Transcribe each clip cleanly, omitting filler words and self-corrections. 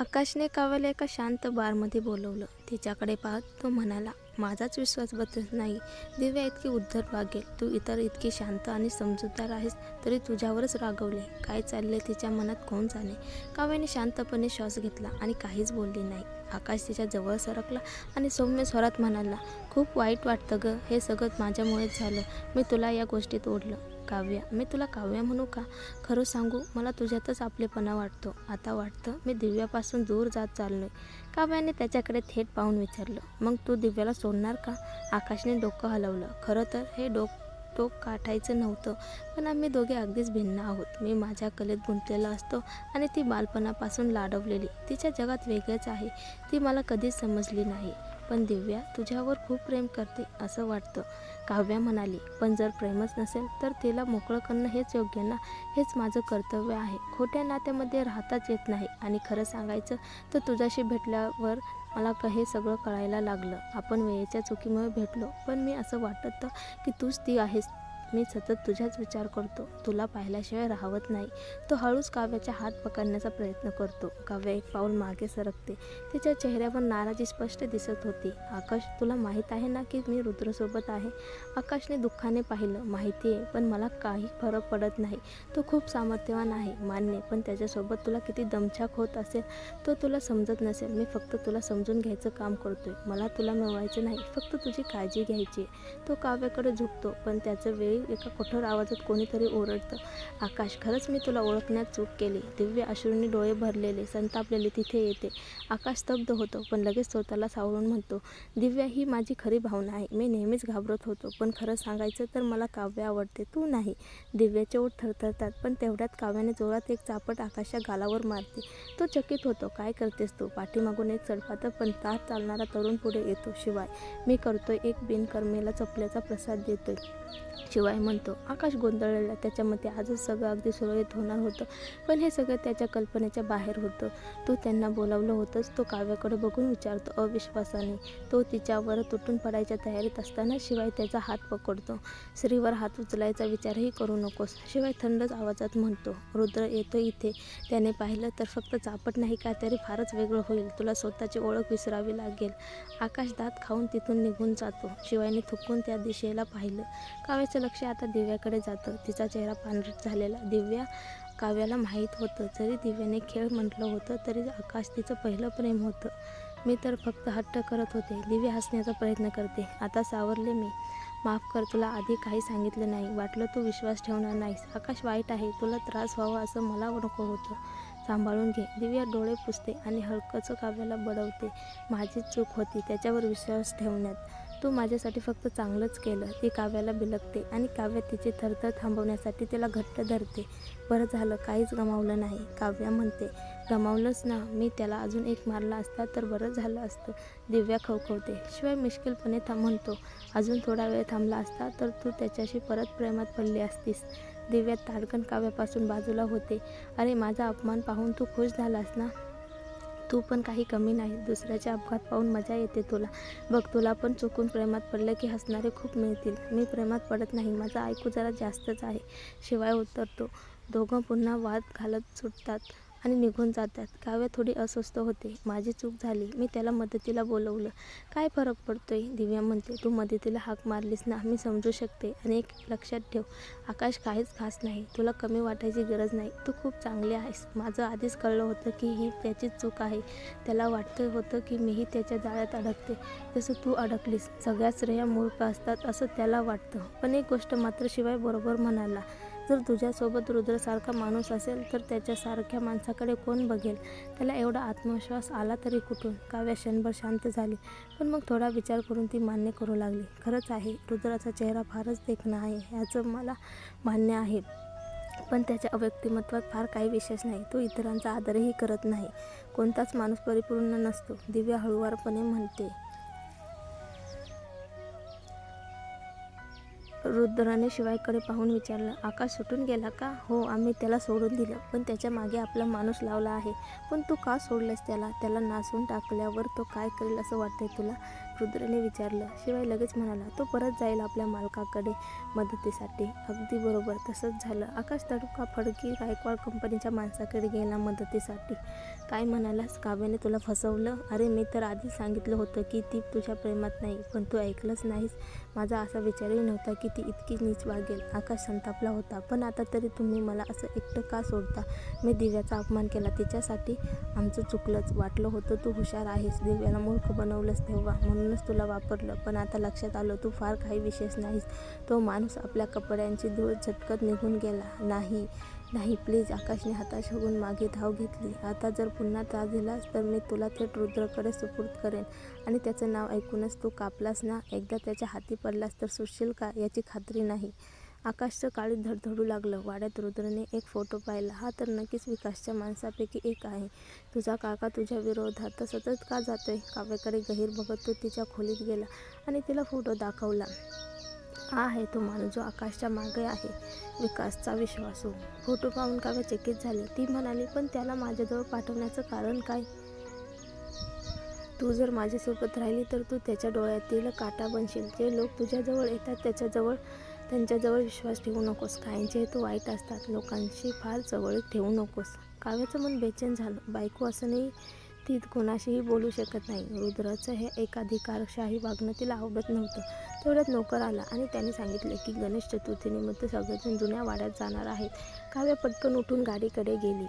आकाशने काव्याला एका शांत बारमध्ये बोलवलं. तिच्याकडे पाहत तो म्हणाला, माझाच विश्वास बसत नाही. दिव्या इतकी उद्धट वागेल. तू इतर इतकी शांत आणि समजूतदार आहेस, तरी तुझ्यावरच रागवले. काय चालले तिच्या मनात कोण जाणे. काव्याने शांतपणे श्वास घेतला आणि काहीच बोलली नाही. आकाश तिच्या जवळ सरकला आणि सौम्य स्वरात म्हणाला, खूप वाईट वाटतं ग. हे सगळं माझ्यामुळेच झालं. मी तुला या गोष्टीत ओढलं. काव्या, मी तुला काव्या म्हणू का? खरं सांगू, मला तुझ्यातच आपलेपणा वाटतो. आता वाटतं मी दिव्यापासून दूर जात चाललोय. काव्याने त्याच्याकडे थेट पाहून विचारलं, मग तू दिव्याला सोडणार का? आकाशने डोकं हलवलं. खरं तर हे टोक गाठायचं नव्हतं, पण आम्ही दोघे अगदीच भिन्न आहोत. मी माझ्या कलेत गुंतलेला असतो आणि ती बालपणापासून लाडवलेली तिच्या जगात वेगळंच आहे. ती मला कधीच समजली नाही. पण दिव्या तुझ्यावर खूप प्रेम करते असं वाटतं. काव्या म्हणाली, पण जर प्रेमच नसेल तर तिला मोकळं करणं हेच योग्य ना. हेच माझं कर्तव्य आहे. खोट्या नात्यामध्ये राहताच येत नाही. आणि खरं सांगायचं तर तुझ्याशी भेटल्यावर मला हे सगळं कळायला लागलं. आपण वेळेच्या चुकीमुळे भेटलो, पण मी असं वाटतं की तूच ती आहेस. मी सतत तुझाच विचार करतो. तुला पाहिल्याशिवाय राहवत नाही. तो हळूच काव्याचा हात पकडण्याचा प्रयत्न करतो. काव्या एक पाऊल मागे सरकते. तिच्या चेहऱ्यावर नाराजी स्पष्ट दिसत होती. आकाश, तुला माहीत आहे ना की मी रुद्रसोबत आहे? आकाशने दुःखाने पाहिलं. माहिती आहे, पण मला काही फरक पडत नाही. तो खूप सामर्थ्यवान आहे, मान्य, पण त्याच्यासोबत तुला किती दमछाक होत असेल तो तुला समजत नसेल. मी फक्त तुला समजून घ्यायचं काम करतोय. मला तुला मिळवायचं नाही, फक्त तुझी काळजी घ्यायची. तो काव्याकडे झुकतो, पण त्याचं वेळी एका कठोर आवाजात कोणीतरी ओरडतं, आकाश, खरंच मी तुला ओळखण्यात चूक केली. दिव्या अश्रूंनी डोळे भरलेले, संतापलेले तिथे येते. आकाश स्तब्ध होतो, पण लगेच स्वतःला सावरून म्हणतो, दिव्या, ही माझी खरी भावना आहे. मी नेहमीच घाबरत होतो, पण खरं सांगायचं तर मला काव्य आवडते, तू नाही. दिव्याचे ओठ थरथरतात, पण तेवढ्यात काव्याने जोरात एक चापट आकाशच्या गालावर मारते. तो चकित होतो. काय करतेस तू? पाठीमागून एक सडपातळ पण ताठ चालणारा तरुण पुढे येतो. शिवाय मी करतोय एक बिनकर्मेला चपल्याचा प्रसाद देतोय, शिवाय म्हणतो. आकाश गोंधळलेला. त्याच्या मते आजच सगळं अगदी सुरळीत होणार होतं, पण हे सगळं त्याच्या कल्पनेच्या बाहेर होतं. तू त्यांना बोलावलं होतंस? तो काव्याकडे बघून विचारतो अविश्वासाने. तो तिच्यावर तुटून पडायच्या तयारीत असताना शिवाय त्याचा हात पकडतो. स्त्रीवर हात उचलायचा विचारही करू नकोस, शिवाय थंडच आवाजात म्हणतो. रुद्र येतो इथे. त्याने पाहिलं तर फक्त चापट नाही का तरी फारच वेगळं होईल. तुला स्वतःची ओळख विसरावी लागेल. आकाश दात खाऊन तिथून निघून जातो. शिवायने थुंकून त्या दिशेला पाहिलं. काव्याचं लक्ष आता दिव्याकडे जातं. तिचा चेहरा पांढरट झालेला. दिव्या, काव्याला माहीत होतं, जरी दिव्याने खेळ म्हटलं होतं तरी आकाश तिचं पहिलं प्रेम होतं. मी तर फक्त हट्ट करत होते. दिव्या हसण्याचा प्रयत्न करते. आता सावरले मी. माफ कर, तुला आधी काही सांगितलं नाही. वाटलं तू विश्वास ठेवणार नाहीस. आकाश वाईट आहे. तुला त्रास व्हावा असं मला नको होतं. सांभाळून घे. दिव्या डोळे पुसते आणि हलकंच काव्याला बडवते. माझीच चूक होती त्याच्यावर विश्वास ठेवण्यात. तू माझ्यासाठी फक्त चांगलंच केलं. ती काव्याला बिलगते आणि काव्य तिची थरथर थांबवण्यासाठी तिला घट्ट धरते. बरं झालं, काहीच गमावलं नाही. काव्या म्हणते, गमावलंच ना. मी त्याला अजून एक मारला असता तर बरं झालं असतं. दिव्या खवखवते. शिवाय मिश्किलपणे म्हणतो, अजून थोडा वेळ थांबला असता तर तू त्याच्याशी परत प्रेमात पडली असतीस. दिव्या ताडकन काव्यापासून बाजूला होते. अरे, माझा अपमान पाहून तू खुश झालास ना. तू पण काही कमी नाही. दुसऱ्याचे अपघात पाहून मजा येते तुला. बघ, तुला पण चुकून प्रेमात पडलं की हसणारे खूप मिळतील. मी प्रेमात पडत नाही. माझं ऐकू जरा जास्तच आहे, शिवाय उत्तरतो. दोघं पुन्हा वाद घालत सुटतात आणि निघून जातात. काव्य थोडी अस्वस्थ होते. माझी चूक झाली. मी त्याला मदतीला बोलवलं. काय फरक पडतोय? दिव्या म्हणते, तू मदतीला हाक मारलीस ना. मी समजू शकते. आणि एक लक्षात ठेव, आकाश काहीच खास नाही. तुला कमी वाटायची गरज नाही. तू खूप चांगली आहेस. माझं आधीच कळलं होतं की ही त्याचीच चूक आहे. त्याला वाटतं होतं की मीही त्याच्या जाळ्यात अडकते जसं तू अडकलीस. सगळ्याच स्त्रिया मूर्ख असतात असं त्याला वाटतं. पण एक गोष्ट मात्र शिवाय बरोबर म्हणाला, जर तुझ्यासोबत रुद्रसारखा माणूस असेल तर त्याच्यासारख्या माणसाकडे कोण बघेल? त्याला एवढा आत्मविश्वास आला तरी कुठून? काव्या क्षणभर शांत झाली, पण मग थोडा विचार करून ती मान्य करू लागली. खरंच आहे, रुद्राचा चेहरा फारच देखणा आहे, ह्याचं मला मान्य आहे. पण त्याच्या व्यक्तिमत्वात फार काही विशेष नाही. तो इतरांचा आदरही करत नाही. कोणताच माणूस परिपूर्ण नसतो. दिव्या हळुवारपणे म्हणते. रुद्राने शिवायकडे पाहून विचारलं, आकाश सुटून गेला का? हो, आम्ही त्याला सोडून दिलं, पण त्याच्या मागे आपला माणूस लावला आहे. पण तू का सोडलंस त्याला? त्याला नासून टाकल्यावर तो काय करेल असं वाटतंय तुला? रुद्रने विचारलं. शिवाय लगेच म्हणाला, तो परत जाईल आपल्या मालकाकडे मदतीसाठी. अगदी बरोबर, तसंच झालं. आकाश तडका फडकी गायकवाड कंपनीच्या माणसाकडे गेला मदतीसाठी. काय म्हणालास? काव्याने तुला फसवलं? अरे मी तर आधीच सांगितलं होतं की ती तुझ्या प्रेमात नाही, पण तू ऐकलंच नाहीस. माझा असा विचारही नव्हता की ती इतकी नीच वागेल. आकाश संतापला होता. पण आता तरी तुम्ही मला असं एकटं का सोडता? मी दिव्याचा अपमान केला, तिच्यासाठी आमचं चुकलंच. वाटलं होतं तू हुशार आहेस, दिव्याला मूर्ख बनवलंस तेव्हा, म्हणूनच तुला वापरलं. पण आता लक्षात आलं तू फार काही विशेष नाहीस. तो माणूस आपल्या कपड्यांची धूळ झटकत निघून गेला. नाही नाही प्लीज. आकाशने हताश होऊन मागे धाव घेतली. आता जर पुन्हा त्रास दिलास तर मी तुला थेट रुद्रकडे सुपूर्द करेन. आणि त्याचं नाव ऐकूनच तू कापलास ना? एकदा त्याच्या हाती पडलास तर सुटशील का याची खात्री नाही. आकाशचं काळीज धडधडू लागलं. वाड्यात रुद्रने एक फोटो पाहिला. हा तर नक्कीच विकासच्या माणसापैकी एक आहे. तुझा काका तुझ्या विरोधात सतत का जातोय? काव्याकडे गहीर बघत तो तिच्या खोलीत गेला आणि तिला फोटो दाखवला. हा आहे तो माणूस जो आकाशच्या मागे आहे, विकासचा विश्वासू. फोटो पाहून काव्य चकित झाली. ती म्हणाली, पण त्याला माझ्याजवळ पाठवण्याचं कारण काय? तू जर माझ्यासोबत राहिली तर तू त्याच्या डोळ्यातील काटा बनशील. जे लोक तुझ्याजवळ येतात त्यांच्याजवळ विश्वास ठेवू नकोस. काहींचे हेतू वाईट असतात. लोकांशी फार जवळीक ठेवू नकोस. काव्याचं मन बेचैन झालं. बायको असूनही ती कोणाशीही बोलू शकत नाही. रुद्राचं हे एकाधिकारशाही वागणं तिला आवडत नव्हतं. तेवढ्यात नोकर आला आणि त्याने सांगितले की गणेश चतुर्थीनिमित्त सगळेजण जुन्या वाड्यात जाणार आहेत. काव्य पटकन उठून गाडीकडे गेली.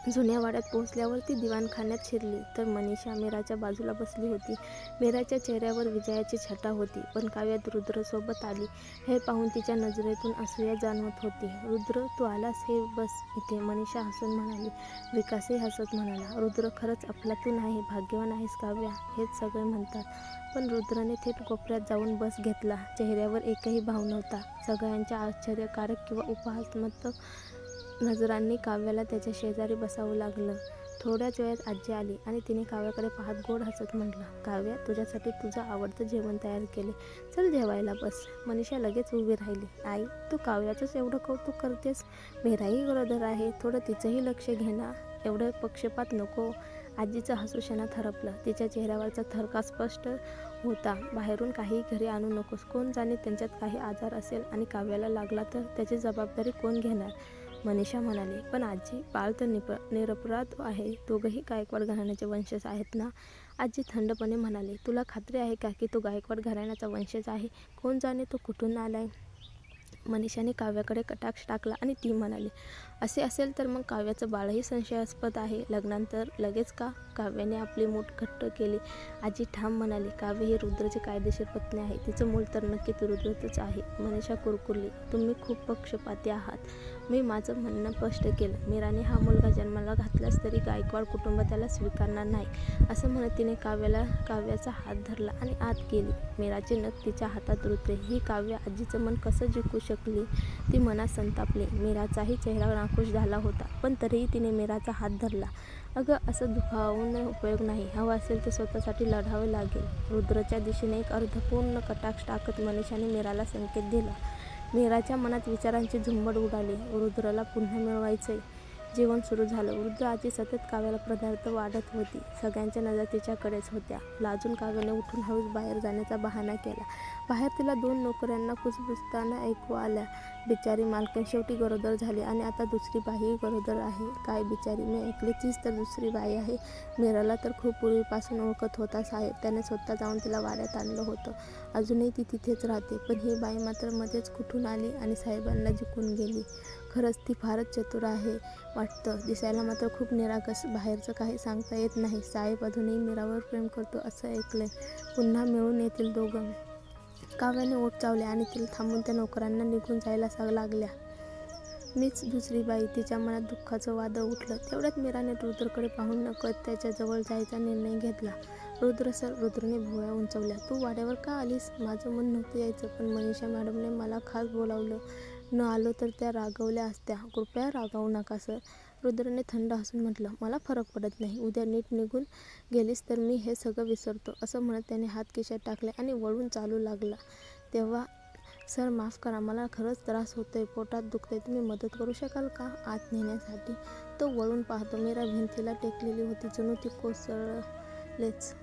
जुन्या वाड्यात पोहोचल्यावर ती दिवाणखान्यात शिरली तर मनीषा मीराच्या बाजूला बसली होती. मीराच्या चेहऱ्यावर विजयाची छटा होती. पण काव्य रुद्रसोबत आली हे पाहून तिच्या नजरेतून असूया जाणवत होती. रुद्र तू आलास हे बस इथे, मनीषा हसून म्हणाली. विकासही हसत म्हणाला, रुद्र खरंच अफलातून आहे, भाग्यवान आहेस काव्या, हेच सगळे म्हणतात. पण रुद्रने थेट कोपऱ्यात जाऊन बस घेतला. चेहऱ्यावर एकही भाव नव्हता. सगळ्यांच्या आश्चर्यकारक किंवा उपहासात्मक नजरांनी काव्याला त्याच्या शेजारी बसावं लागलं. थोड्याच वेळात आजी आली आणि तिने काव्याकडे पाहत गोड हसत म्हटलं, काव्या तुझ्यासाठी तुझं आवडतं जेवण तयार केले, चल जेवायला बस. मनीषा लगेच उभी राहिली. आई, तू काव्याचंच एवढं कौतुक करतेस? मीराही गरोदर आहे, थोडं तिचंही लक्ष घे ना. एवढं पक्षपात नको. आजीचं हसू क्षणात हरपलं. तिच्या चेहऱ्यावरचा थरका स्पष्ट होता. बाहेरून काहीही घरी आणू नकोस. कोण जाणे त्यांच्यात काही आजार असेल आणि काव्याला लागला तर त्याची जबाबदारी कोण घेणार? मनीषा म्हणाली. पण आजी, बाळ तर निरपराध आहे. दोघंही गायकवाड घराण्याचे वंशज आहेत ना? आजी थंडपणे म्हणाली. तुला खात्री आहे का की तो गायकवाड घराण्याचा वंशज आहे? कोण जाणे तो कुठून आलाय? मनीषाने काव्याकडे कटाक्ष टाकला आणि ती म्हणाली, असे असेल तर मग काव्याचं बाळही संशयास्पद आहे. लग्नानंतर लगेच का? काव्याने आपली मूठ घट्ट केली. आजी ठाम म्हणाली, काव्य ही रुद्रची कायदेशीर पत्नी आहे. तिचं मूल तर नक्कीच रुद्रचंच आहे. मनीषा कुरकुरली. तुम्ही खूप पक्षपाती आहात. मी माझं म्हणणं स्पष्ट केलं. मीराने हा मुलगा जन्माला घातलास तरी गायकवाड कुटुंब त्याला स्वीकारणार नाही, असं म्हणत तिने काव्याचा हात धरला आणि आत गेली. मीराचे नख तिच्या हातात रुतले. ही काव्य आजीचं मन कसं जिंकू शकली? ती मनात संतापली. मीराचाही चेहरा नाखुश झाला होता, पण तरीही तिने मीराचा हात धरला. अगं, असं दुखावून उपयोग नाही. हवं असेल तर स्वतःसाठी लढावे लागेल. रुद्रच्या दिशेने एक अर्थपूर्ण कटाक्ष टाकत मनीषाने मीराला संकेत दिला. मीराच्या मनात विचारांची झुंबड उडाली. रुद्रला पुन्हा मिळवायचंय. जेवण सुरू झालं. वृद्ध आजी सतत काव्याला पदार्थ वाढत होती. सगळ्यांच्या नजरा तिच्याकडेच होत्या. लाजून काव्याने उठून हळूच बाहेर जाण्याचा बहाणा केला. बाहेर तिला 2 नोकरांना कुजबुजताना ऐकू आल्या. बिचारी मालकीण शेवटी गरोदर झाली आणि आता दुसरी बाईही गरोदर आहे. काय बिचारी, मी ऐकले तीच तर दुसरी बाई आहे. मीराला तर खूप पूर्वीपासून ओळखत होता साहेब. त्याने स्वतः जाऊन तिला वाड्यात आणलं होतं. अजूनही ती तिथेच राहते. पण ही बाई मात्र मध्येच कुठून आली आणि साहेबांना जिंकून गेली. खरंच ती फारच चतुर आहे वाटतं. दिसायला मात्र खूप निरागस. बाहेरचं काही सांगता येत नाही. साहेब अजूनही मीरावर प्रेम करतो असं ऐकलंय. पुन्हा मिळून येतील दोघं. काव्याने ओठ चावले आणि तिला थांबून त्या नोकरांना निघून जायला लागल्या. मीच दुसरी बाई. तिच्या मनात दुःखाचं वादळ उठलं. तेवढ्यात मीराने रुद्रकडे पाहून नकळत त्याच्याजवळ जायचा निर्णय घेतला. रुद्र सर, रुद्रने भुवया उंचावल्या. तू वाड्यावर का आलीस? माझं मन नव्हतं यायचं, पण मनीषा मॅडमने मला खास बोलावलं. न आलो तर त्या रागावल्या असत्या. कृपया रागावू नका सर, रुद्रने थंड हसून म्हटलं. मला फरक पडत नाही. उद्या नीट निघून गेलीस तर मी हे सगळं विसरतो, असं म्हणत त्याने हात खिशात टाकले आणि वळून चालू लागला. तेव्हा सर माफ करा, मला खरंच त्रास होतोय, पोटात दुखतंय, तुम्ही मदत करू शकाल का आत नेण्यासाठी? तो वळून पाहतो. मीरा भिंतीला टेकलेली होती. जणू ती कोसळलेच.